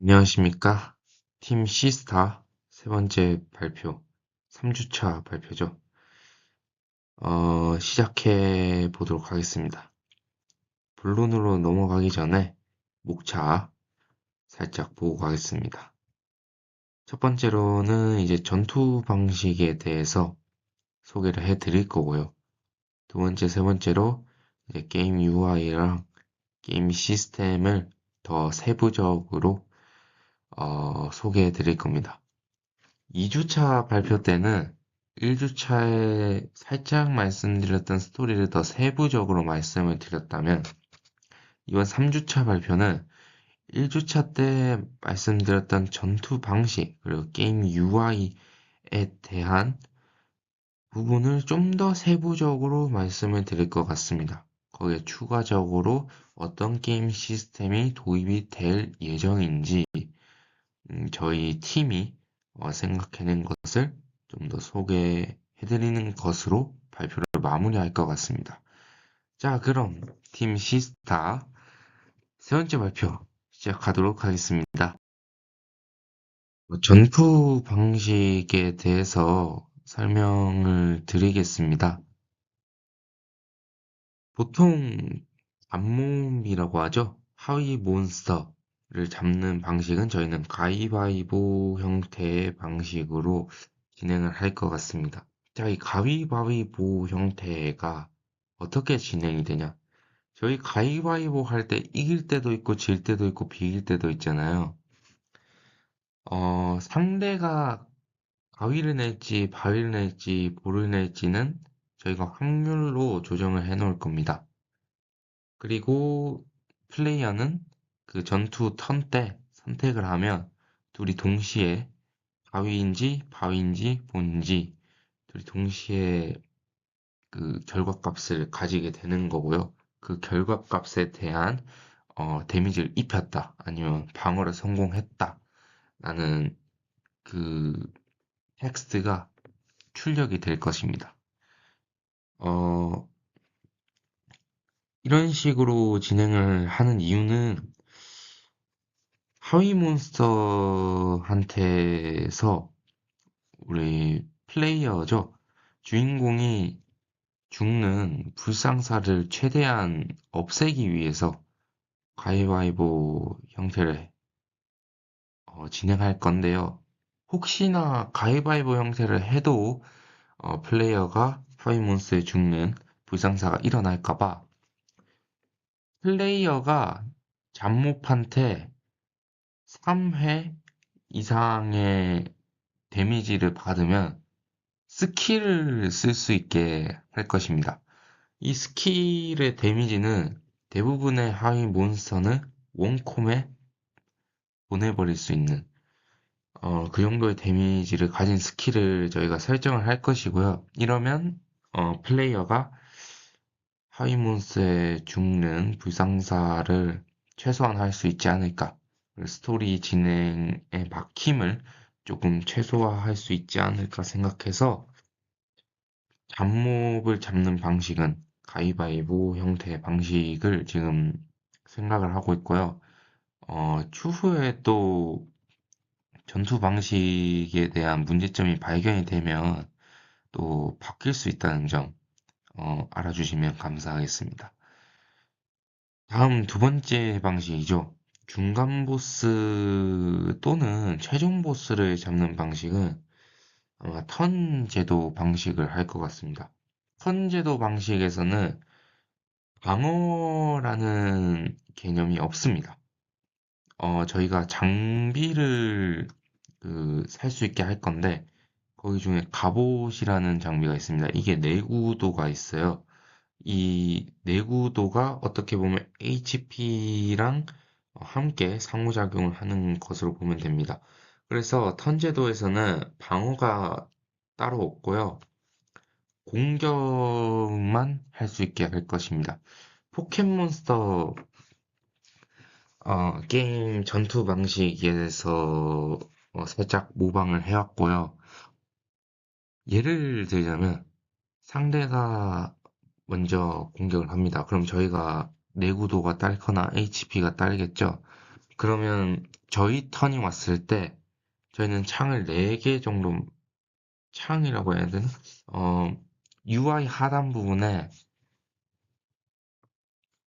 안녕하십니까? 팀 시스타 세 번째 발표, 3주차 발표죠. 시작해 보도록 하겠습니다. 본론으로 넘어가기 전에 목차 살짝 보고 가겠습니다. 첫 번째로는 이제 전투 방식에 대해서 소개를 해 드릴 거고요. 두 번째, 세 번째로 이제 게임 UI랑 게임 시스템을 더 세부적으로 소개해 드릴 겁니다. 2주차 발표 때는 1주차에 살짝 말씀드렸던 스토리를 더 세부적으로 말씀을 드렸다면, 이번 3주차 발표는 1주차 때 말씀드렸던 전투 방식, 그리고 게임 UI에 대한 부분을 좀 더 세부적으로 말씀을 드릴 것 같습니다. 거기에 추가적으로 어떤 게임 시스템이 도입이 될 예정인지, 저희 팀이 생각해낸 것을 좀 더 소개해드리는 것으로 발표를 마무리할 것 같습니다. 자, 그럼 팀 시스타 세 번째 발표 시작하도록 하겠습니다. 전투 방식에 대해서 설명을 드리겠습니다. 보통 잡몹이라고 하죠. 하위 몬스터를 잡는 방식은 저희는 가위바위보 형태의 방식으로 진행을 할 것 같습니다. 자, 이 가위바위보 형태가 어떻게 진행이 되냐? 저희 가위바위보 할 때 이길 때도 있고 질 때도 있고 비길 때도 있잖아요. 상대가 가위를 낼지 바위를 낼지 볼을 낼지는 저희가 확률로 조정을 해 놓을 겁니다. 그리고 플레이어는 그 전투 턴 때 선택을 하면 둘이 동시에 가위인지 바위인지 본인지 둘이 동시에 그 결과값을 가지게 되는 거고요. 그 결과값에 대한 데미지를 입혔다 아니면 방어를 성공했다 라는 그 텍스트가 출력이 될 것입니다. 어, 이런 식으로 진행을 하는 이유는 하위 몬스터한테서 우리 플레이어죠. 주인공이 죽는 불상사를 최대한 없애기 위해서 가위바위보 형태를 진행할 건데요. 혹시나 가위바위보 형태를 해도 플레이어가 하위 몬스터에 죽는 불상사가 일어날까봐 플레이어가 잡몹한테 3회 이상의 데미지를 받으면 스킬을 쓸 수 있게 할 것입니다. 이 스킬의 데미지는 대부분의 하위 몬스터는 원콤에 보내버릴 수 있는 그 정도의 데미지를 가진 스킬을 저희가 설정을 할 것이고요. 이러면 플레이어가 하위 몬스터에 죽는 불상사를 최소화할 수 있지 않을까. 스토리 진행의 막힘을 조금 최소화할 수 있지 않을까 생각해서 잡몹을 잡는 방식은 가위바위보 형태의 방식을 지금 생각을 하고 있고요. 추후에 또 전투 방식에 대한 문제점이 발견이 되면 또 바뀔 수 있다는 점, 알아주시면 감사하겠습니다. 다음 두 번째 방식이죠. 중간 보스 또는 최종 보스를 잡는 방식은 아마 턴 제도 방식을 할 것 같습니다. 턴 제도 방식에서는 방어라는 개념이 없습니다. 저희가 장비를 살 수 있게 할 건데, 거기 중에 갑옷이라는 장비가 있습니다. 이게 내구도가 있어요. 이 내구도가 어떻게 보면 HP랑 함께 상호작용을 하는 것으로 보면 됩니다. 그래서 턴제도에서는 방어가 따로 없고요. 공격만 할 수 있게 할 것입니다. 포켓몬스터 게임 전투 방식에서 살짝 모방을 해왔고요. 예를 들자면 상대가 먼저 공격을 합니다. 그럼 저희가 내구도가 딸거나 HP가 딸겠죠. 그러면 저희 턴이 왔을 때 저희는 창을 4개 정도, 창이라고 해야 되나? 어, UI 하단 부분에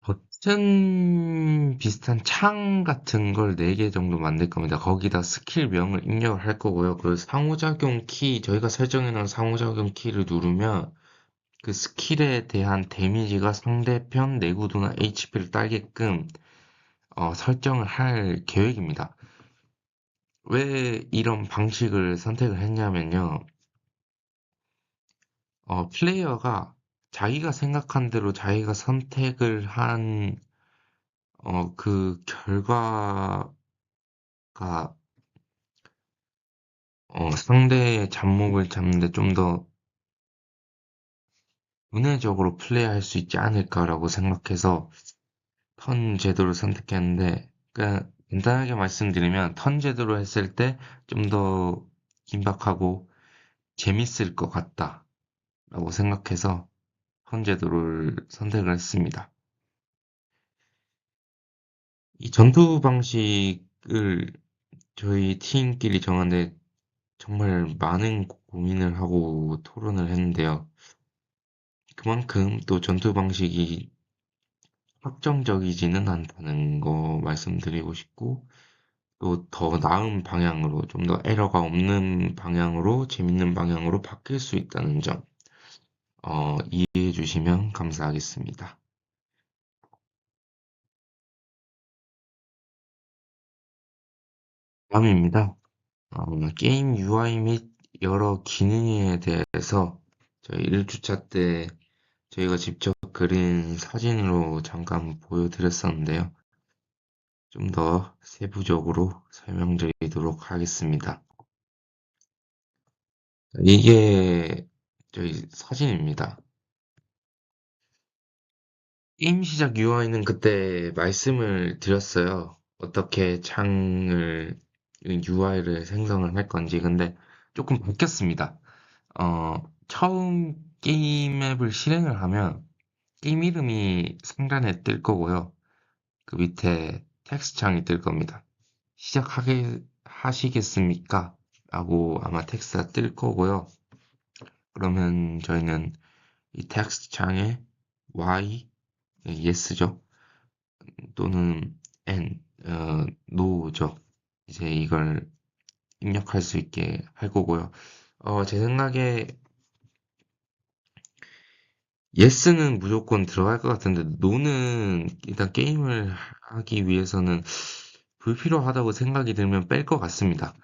버튼 비슷한 창 같은 걸 4개 정도 만들 겁니다. 거기다 스킬명을 입력을 할 거고요. 그 상호작용 키, 저희가 설정해 놓은 상호작용 키를 누르면 그 스킬에 대한 데미지가 상대편 내구도나 HP를 따게끔 설정을 할 계획입니다. 왜 이런 방식을 선택을 했냐면요. 플레이어가 자기가 생각한 대로 자기가 선택을 한, 그 결과가, 상대의 잡목을 잡는데 좀 더 은혜적으로 플레이할 수 있지 않을까라고 생각해서 턴 제도를 선택했는데, 그러니까 간단하게 말씀드리면 턴 제도로 했을 때 좀 더 긴박하고 재밌을 것 같다라고 생각해서 턴 제도를 선택을 했습니다. 이 전투 방식을 저희 팀끼리 정하는데 정말 많은 고민을 하고 토론을 했는데요. 그만큼 또 전투 방식이 확정적이지는 않다는 거 말씀드리고 싶고, 또 더 나은 방향으로, 좀 더 에러가 없는 방향으로, 재밌는 방향으로 바뀔 수 있다는 점, 이해해 주시면 감사하겠습니다. 다음입니다. 게임 UI 및 여러 기능에 대해서 저희 1주차 때 저희가 직접 그린 사진으로 잠깐 보여드렸었는데요. 좀 더 세부적으로 설명드리도록 하겠습니다. 이게 저희 사진입니다. 게임 시작 UI는 그때 말씀을 드렸어요. 어떻게 창을, UI를 생성을 할 건지. 근데 조금 바뀌었습니다. 처음 게임 앱을 실행을 하면 게임 이름이 상단에 뜰 거고요. 그 밑에 텍스트 창이 뜰 겁니다. 하시겠습니까? 라고 아마 텍스트가 뜰 거고요. 그러면 저희는 이 텍스트 창에 Y, yes죠. 또는 N, no죠. 이제 이걸 입력할 수 있게 할 거고요. 제 생각에 yes는 무조건 들어갈 것 같은데 no는 일단 게임을 하기 위해서는 불필요하다고 생각이 들면 뺄 것 같습니다.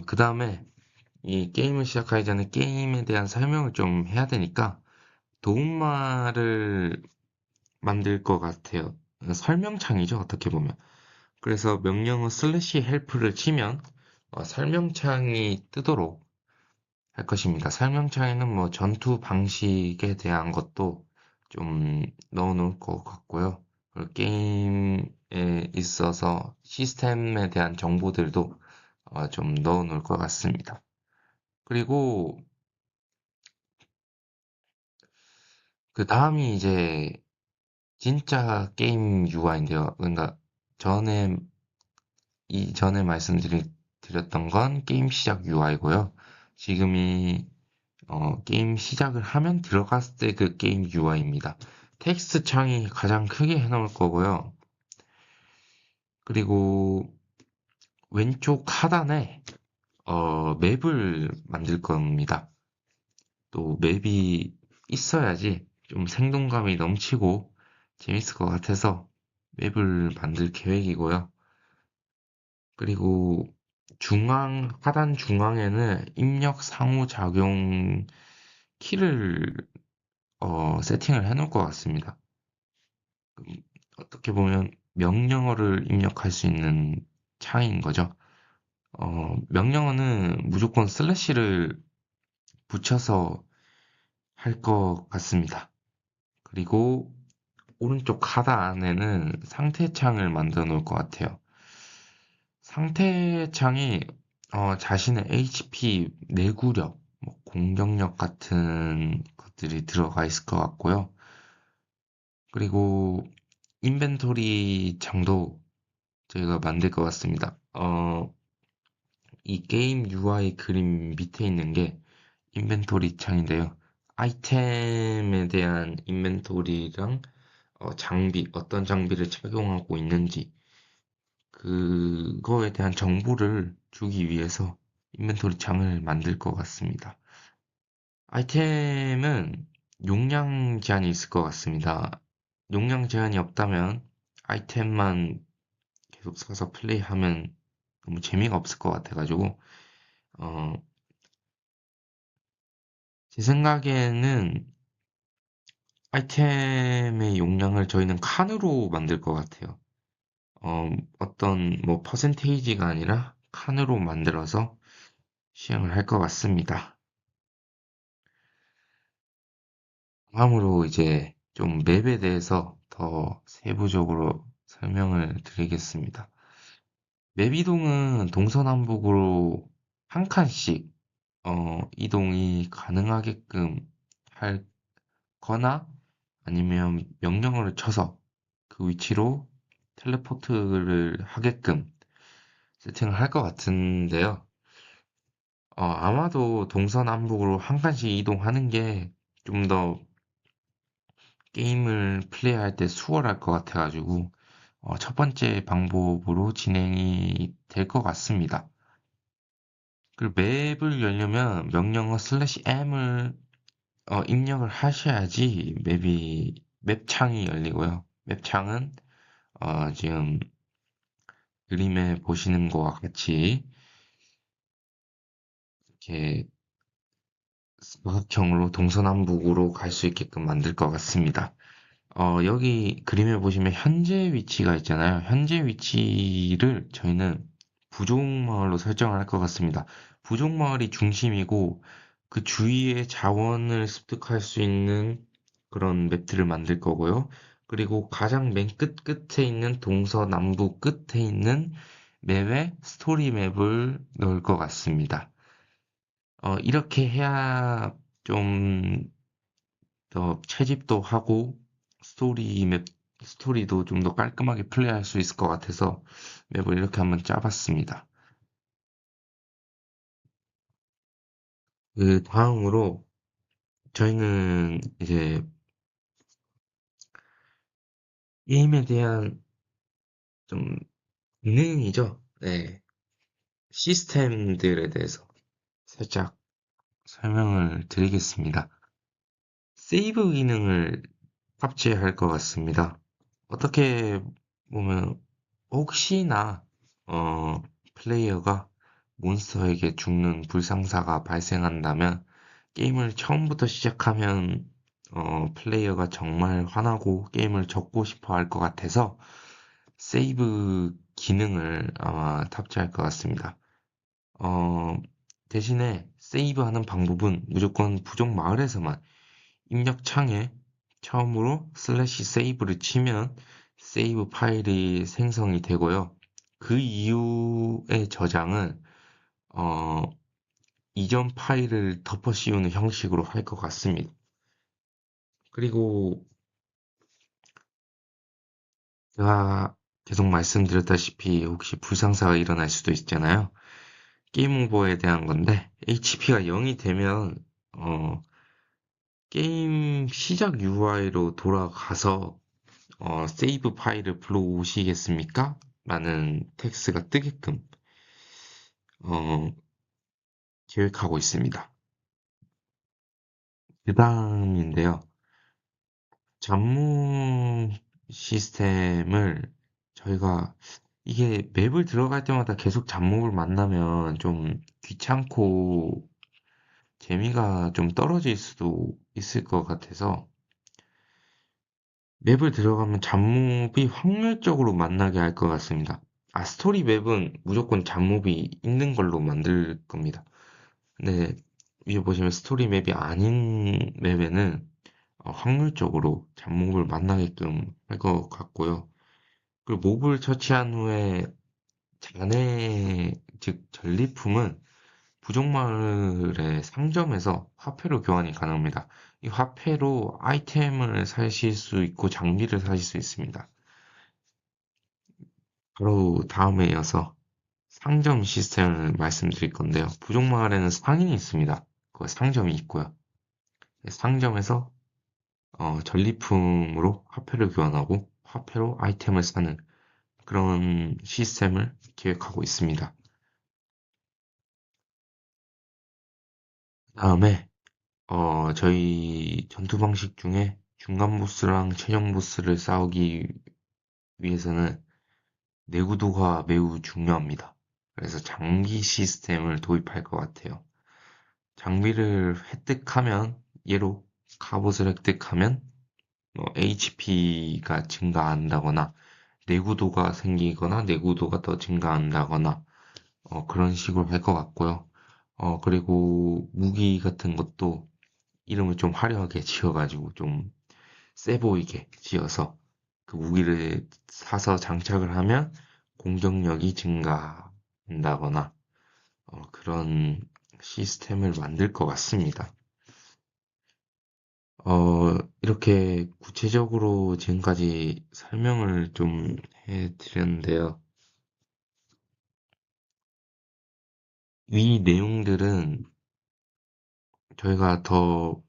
그 다음에 이 게임을 시작하기 전에 게임에 대한 설명을 좀 해야 되니까 도움말을 만들 것 같아요. 설명창이죠, 어떻게 보면. 그래서 명령어 슬래시 헬프를 치면 설명창이 뜨도록 할 것입니다. 설명창에는 뭐 전투 방식에 대한 것도 좀 넣어 놓을 것 같고요. 그리고 게임에 있어서 시스템에 대한 정보들도 좀 넣어 놓을 것 같습니다. 그리고 그 다음이 이제 진짜 게임 UI인데요. 그러니까 전에 이전에 말씀드렸던 건 게임 시작 UI고요. 지금이 게임 시작을 하면 들어갔을 때 그 게임 UI입니다. 텍스트 창이 가장 크게 해놓을 거고요. 그리고 왼쪽 하단에 맵을 만들 겁니다. 또 맵이 있어야지 좀 생동감이 넘치고 재밌을 것 같아서 맵을 만들 계획이고요. 그리고 하단 중앙에는 입력 상호작용 키를 세팅을 해 놓을 것 같습니다. 어떻게 보면 명령어를 입력할 수 있는 창인 거죠. 명령어는 무조건 슬래시를 붙여서 할 것 같습니다. 그리고 오른쪽 하단에는 상태창을 만들어 놓을 것 같아요. 상태창이 자신의 HP, 내구력, 뭐 공격력 같은 것들이 들어가 있을 것 같고요. 그리고 인벤토리 창도 저희가 만들 것 같습니다. 이 게임 UI 그림 밑에 있는 게 인벤토리 창인데요. 아이템에 대한 인벤토리랑 장비, 어떤 장비를 착용하고 있는지, 그거에 대한 정보를 주기 위해서 인벤토리 창을 만들 것 같습니다. 아이템은 용량 제한이 있을 것 같습니다. 용량 제한이 없다면 아이템만 계속 사서 플레이하면 너무 재미가 없을 것 같아가지고, 어, 제 생각에는 아이템의 용량을 저희는 칸으로 만들 것 같아요. 어떤 뭐 퍼센테이지가 아니라 칸으로 만들어서 시행을 할 것 같습니다. 다음으로 이제 좀 맵에 대해서 더 세부적으로 설명을 드리겠습니다. 맵 이동은 동서남북으로 한 칸씩 이동이 가능하게끔 하거나 아니면 명령어를 쳐서 그 위치로 텔레포트를 하게끔 세팅을 할 것 같은데요. 아마도 동서남북으로 한 칸씩 이동하는 게 좀 더 게임을 플레이할 때 수월할 것 같아가지고, 첫 번째 방법으로 진행이 될 것 같습니다. 그리고 맵을 열려면 명령어 /m을 입력을 하셔야지 맵 창이 열리고요. 맵 창은 지금 그림에 보시는 것과 같이 이렇게 사각형으로 동서남북으로 갈 수 있게끔 만들 것 같습니다. 여기 그림에 보시면 현재 위치가 있잖아요. 현재 위치를 저희는 부족마을로 설정을 할 것 같습니다. 부족마을이 중심이고 그 주위에 자원을 습득할 수 있는 그런 맵들을 만들 거고요. 그리고 가장 맨 끝에 있는 동서남북 끝에 있는 맵에 스토리 맵을 넣을 것 같습니다. 이렇게 해야 좀 더 채집도 하고 스토리도 좀 더 깔끔하게 플레이할 수 있을 것 같아서 맵을 이렇게 한번 짜봤습니다. 그 다음으로 저희는 이제 게임에 대한 좀 기능이죠. 네. 시스템들에 대해서 살짝 설명을 드리겠습니다. 세이브 기능을 탑재할 것 같습니다. 어떻게 보면 혹시나 플레이어가 몬스터에게 죽는 불상사가 발생한다면 게임을 처음부터 시작하면 플레이어가 정말 화나고 게임을 접고 싶어 할 것 같아서 세이브 기능을 아마 탑재할 것 같습니다. 어, 대신에 세이브하는 방법은 무조건 부족 마을에서만 입력창에 처음으로 슬래시 세이브를 치면 세이브 파일이 생성이 되고요. 그 이후의 저장은 어, 이전 파일을 덮어 씌우는 형식으로 할 것 같습니다. 그리고 제가 계속 말씀드렸다시피 혹시 불상사가 일어날 수도 있잖아요. 게임 오버에 대한 건데 HP가 0이 되면 어, 게임 시작 UI로 돌아가서 세이브 파일을 불러오시겠습니까? 라는 텍스트가 뜨게끔 어, 계획하고 있습니다. 그 다음인데요. 잡무 시스템을 저희가 이게 맵을 들어갈 때마다 계속 잡목을 만나면 좀 귀찮고 재미가 좀 떨어질 수도 있을 것 같아서 맵을 들어가면 잡몹이 확률적으로 만나게 할 것 같습니다. 스토리 맵은 무조건 잡몹이 있는 걸로 만들 겁니다. 근데 위에 보시면 스토리 맵이 아닌 맵에는 확률적으로 잡몹을 만나게끔 할 것 같고요. 그리고 몹을 처치한 후에 잔해, 즉 전리품은 부족마을의 상점에서 화폐로 교환이 가능합니다. 이 화폐로 아이템을 사실 수 있고 장비를 사실 수 있습니다. 바로 다음에 이어서 상점 시스템을 말씀드릴 건데요. 부족마을에는 상인이 있습니다. 그 상점이 있고요. 상점에서 전리품으로 화폐를 교환하고 화폐로 아이템을 사는 그런 시스템을 계획하고 있습니다. 다음에 저희 전투 방식 중에 중간 보스랑 최종 보스를 싸우기 위해서는 내구도가 매우 중요합니다. 그래서 장비 시스템을 도입할 것 같아요. 장비를 획득하면, 예로 갑옷을 획득하면 HP가 증가한다거나 내구도가 생기거나 내구도가 더 증가한다거나 그런 식으로 할 것 같고요. 그리고 무기 같은 것도 이름을 좀 화려하게 지어가지고 좀 세 보이게 지어서 그 무기를 사서 장착을 하면 공격력이 증가한다거나 그런 시스템을 만들 것 같습니다. 이렇게 구체적으로 지금까지 설명을 좀 해드렸는데요. 이 내용들은 저희가 더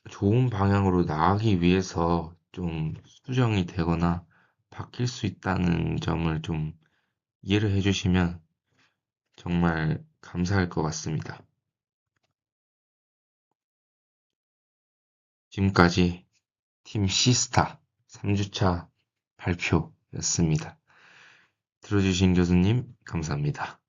좋은 방향으로 나가기 위해서 좀 수정이 되거나 바뀔 수 있다는 점을 좀 이해를 해주시면 정말 감사할 것 같습니다. 지금까지 팀 시스타 3주차 발표였습니다. 들어주신 교수님, 감사합니다.